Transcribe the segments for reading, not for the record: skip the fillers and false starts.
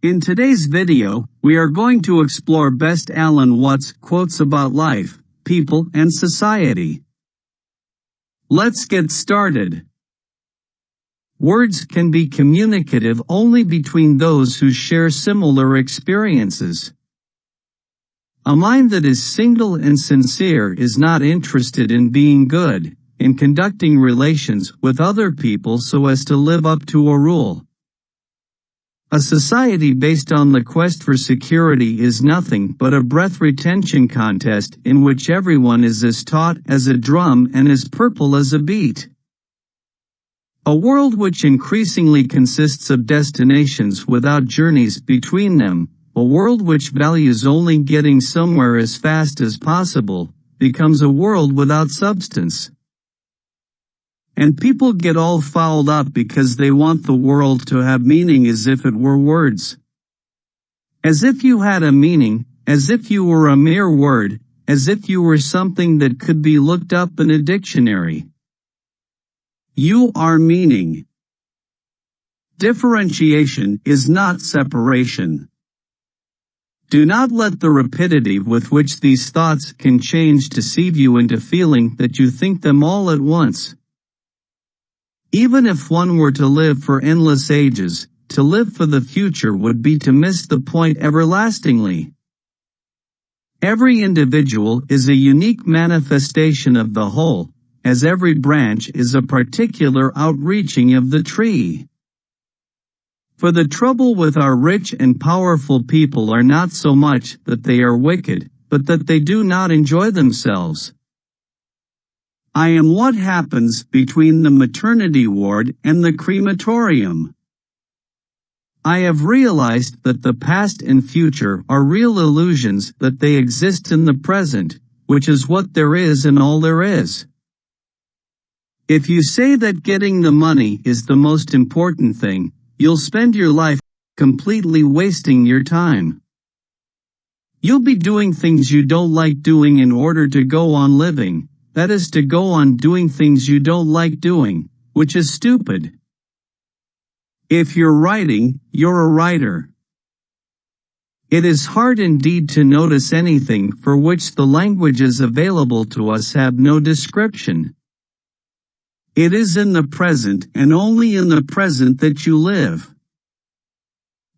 In today's video, we are going to explore best Alan Watts quotes about life, people, and society. Let's get started. Words can be communicative only between those who share similar experiences. A mind that is single and sincere is not interested in being good, in conducting relations with other people so as to live up to a rule. A society based on the quest for security is nothing but a breath retention contest in which everyone is as taut as a drum and as purple as a beet. A world which increasingly consists of destinations without journeys between them, a world which values only getting somewhere as fast as possible, becomes a world without substance. And people get all fouled up because they want the world to have meaning as if it were words. As if you had a meaning, as if you were a mere word, as if you were something that could be looked up in a dictionary. You are meaning. Differentiation is not separation. Do not let the rapidity with which these thoughts can change deceive you into feeling that you think them all at once. Even if one were to live for endless ages, to live for the future would be to miss the point everlastingly. Every individual is a unique manifestation of the whole, as every branch is a particular outreaching of the tree. For the trouble with our rich and powerful people are not so much that they are wicked, but that they do not enjoy themselves. I am what happens between the maternity ward and the crematorium. I have realized that the past and future are real illusions, that they exist in the present, which is what there is and all there is. If you say that getting the money is the most important thing, you'll spend your life completely wasting your time. You'll be doing things you don't like doing in order to go on living. That is to go on doing things you don't like doing, which is stupid. If you're writing, you're a writer. It is hard indeed to notice anything for which the languages available to us have no description. It is in the present and only in the present that you live.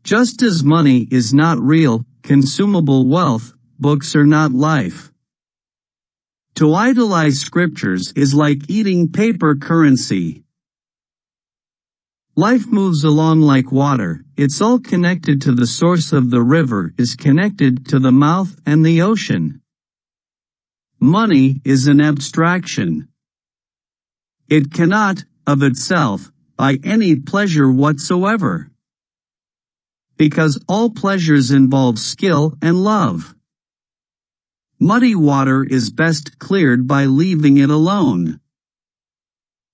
Just as money is not real, consumable wealth, books are not life. To idolize scriptures is like eating paper currency. Life moves along like water, it's all connected to the source of the river, is connected to the mouth and the ocean. Money is an abstraction. It cannot, of itself, buy any pleasure whatsoever. Because all pleasures involve skill and love. Muddy water is best cleared by leaving it alone.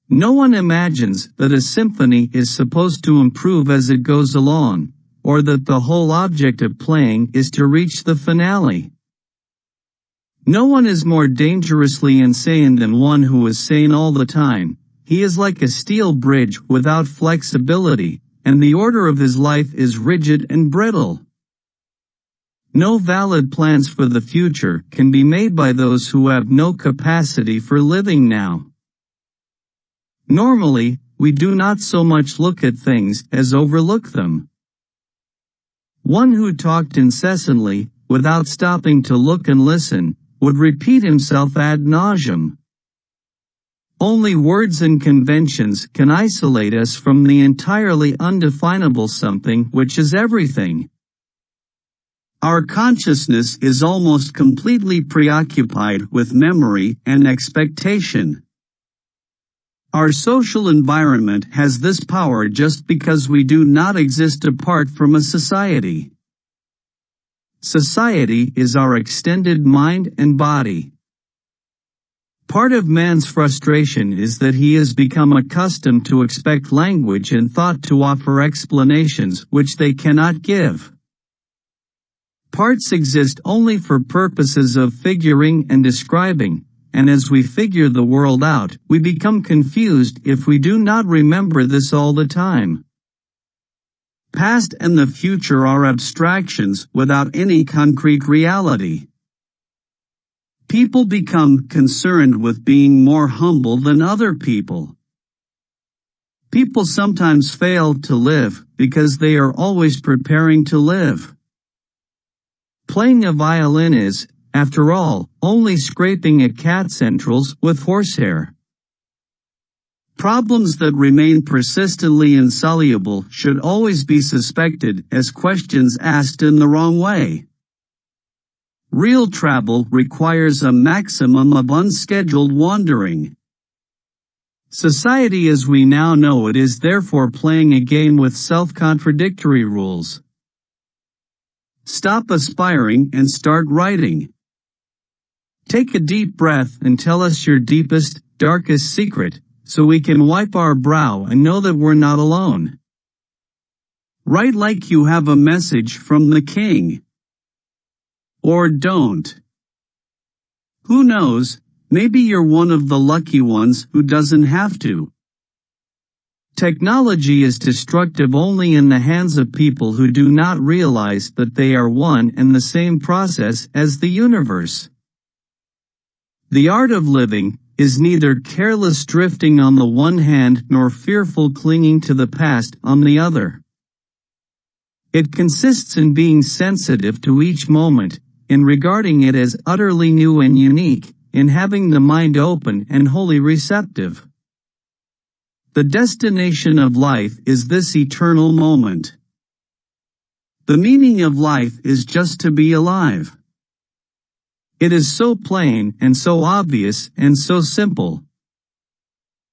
No one imagines that a symphony is supposed to improve as it goes along, or that the whole object of playing is to reach the finale. No one is more dangerously insane than one who is sane all the time. He is like a steel bridge without flexibility, and the order of his life is rigid and brittle. No valid plans for the future can be made by those who have no capacity for living now. Normally, we do not so much look at things as overlook them. One who talked incessantly, without stopping to look and listen, would repeat himself ad nauseum. Only words and conventions can isolate us from the entirely undefinable something which is everything. Our consciousness is almost completely preoccupied with memory and expectation. Our social environment has this power just because we do not exist apart from a society. Society is our extended mind and body. Part of man's frustration is that he has become accustomed to expect language and thought to offer explanations which they cannot give. Parts exist only for purposes of figuring and describing, and as we figure the world out, we become confused if we do not remember this all the time. Past and the future are abstractions without any concrete reality. People become concerned with being more humble than other people. People sometimes fail to live because they are always preparing to live. Playing a violin is, after all, only scraping a cat's entrails with horsehair. Problems that remain persistently insoluble should always be suspected as questions asked in the wrong way. Real travel requires a maximum of unscheduled wandering. Society as we now know it is therefore playing a game with self-contradictory rules. Stop aspiring and start writing. Take a deep breath and tell us your deepest, darkest secret, so we can wipe our brow and know that we're not alone. Write like you have a message from the king. Or don't. Who knows, maybe you're one of the lucky ones who doesn't have to. Technology is destructive only in the hands of people who do not realize that they are one and the same process as the universe. The art of living is neither careless drifting on the one hand nor fearful clinging to the past on the other. It consists in being sensitive to each moment, in regarding it as utterly new and unique, in having the mind open and wholly receptive. The destination of life is this eternal moment. The meaning of life is just to be alive. It is so plain and so obvious and so simple.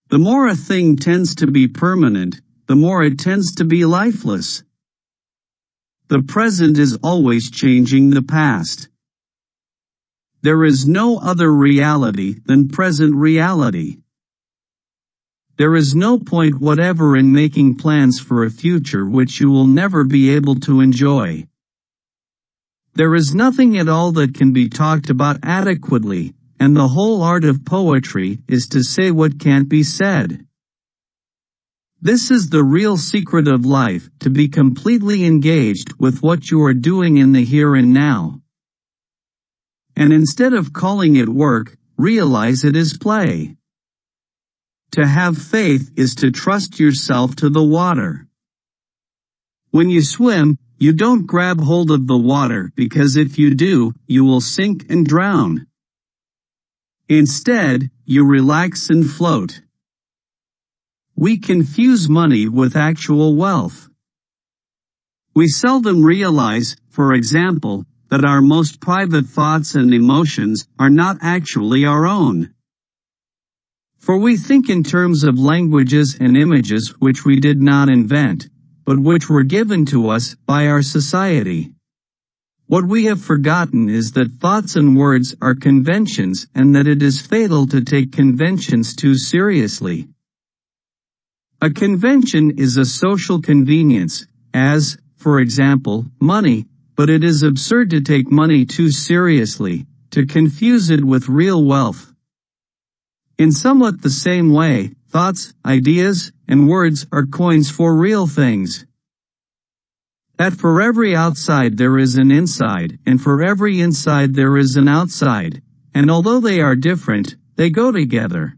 The more a thing tends to be permanent, the more it tends to be lifeless. The present is always changing the past. There is no other reality than present reality. There is no point whatever in making plans for a future which you will never be able to enjoy. There is nothing at all that can be talked about adequately, and the whole art of poetry is to say what can't be said. This is the real secret of life, to be completely engaged with what you are doing in the here and now. And instead of calling it work, realize it is play. To have faith is to trust yourself to the water. When you swim, you don't grab hold of the water because if you do, you will sink and drown. Instead, you relax and float. We confuse money with actual wealth. We seldom realize, for example, that our most private thoughts and emotions are not actually our own. For we think in terms of languages and images which we did not invent, but which were given to us by our society. What we have forgotten is that thoughts and words are conventions and that it is fatal to take conventions too seriously. A convention is a social convenience, as, for example, money, but it is absurd to take money too seriously, to confuse it with real wealth. In somewhat the same way, thoughts, ideas, and words are coins for real things. That for every outside there is an inside, and for every inside there is an outside, and although they are different, they go together.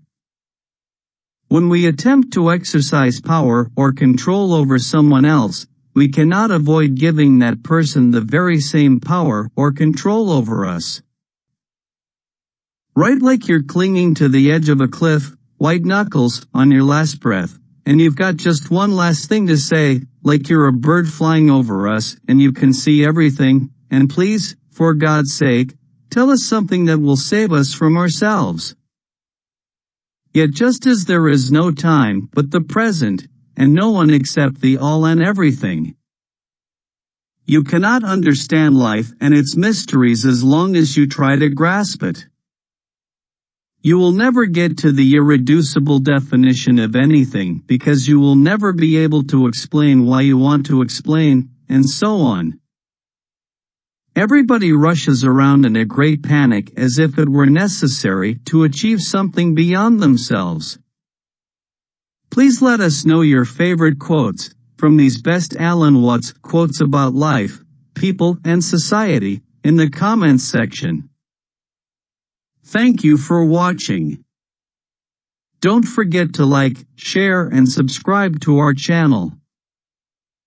When we attempt to exercise power or control over someone else, we cannot avoid giving that person the very same power or control over us. Write like you're clinging to the edge of a cliff, white knuckles, on your last breath, and you've got just one last thing to say, like you're a bird flying over us and you can see everything, and please, for God's sake, tell us something that will save us from ourselves. Yet just as there is no time but the present, and no one except the all and everything. You cannot understand life and its mysteries as long as you try to grasp it. You will never get to the irreducible definition of anything because you will never be able to explain why you want to explain, and so on. Everybody rushes around in a great panic as if it were necessary to achieve something beyond themselves. Please let us know your favorite quotes, from these best Alan Watts quotes about life, people, and society in the comments section. Thank you for watching. Don't forget to like, share, and subscribe to our channel.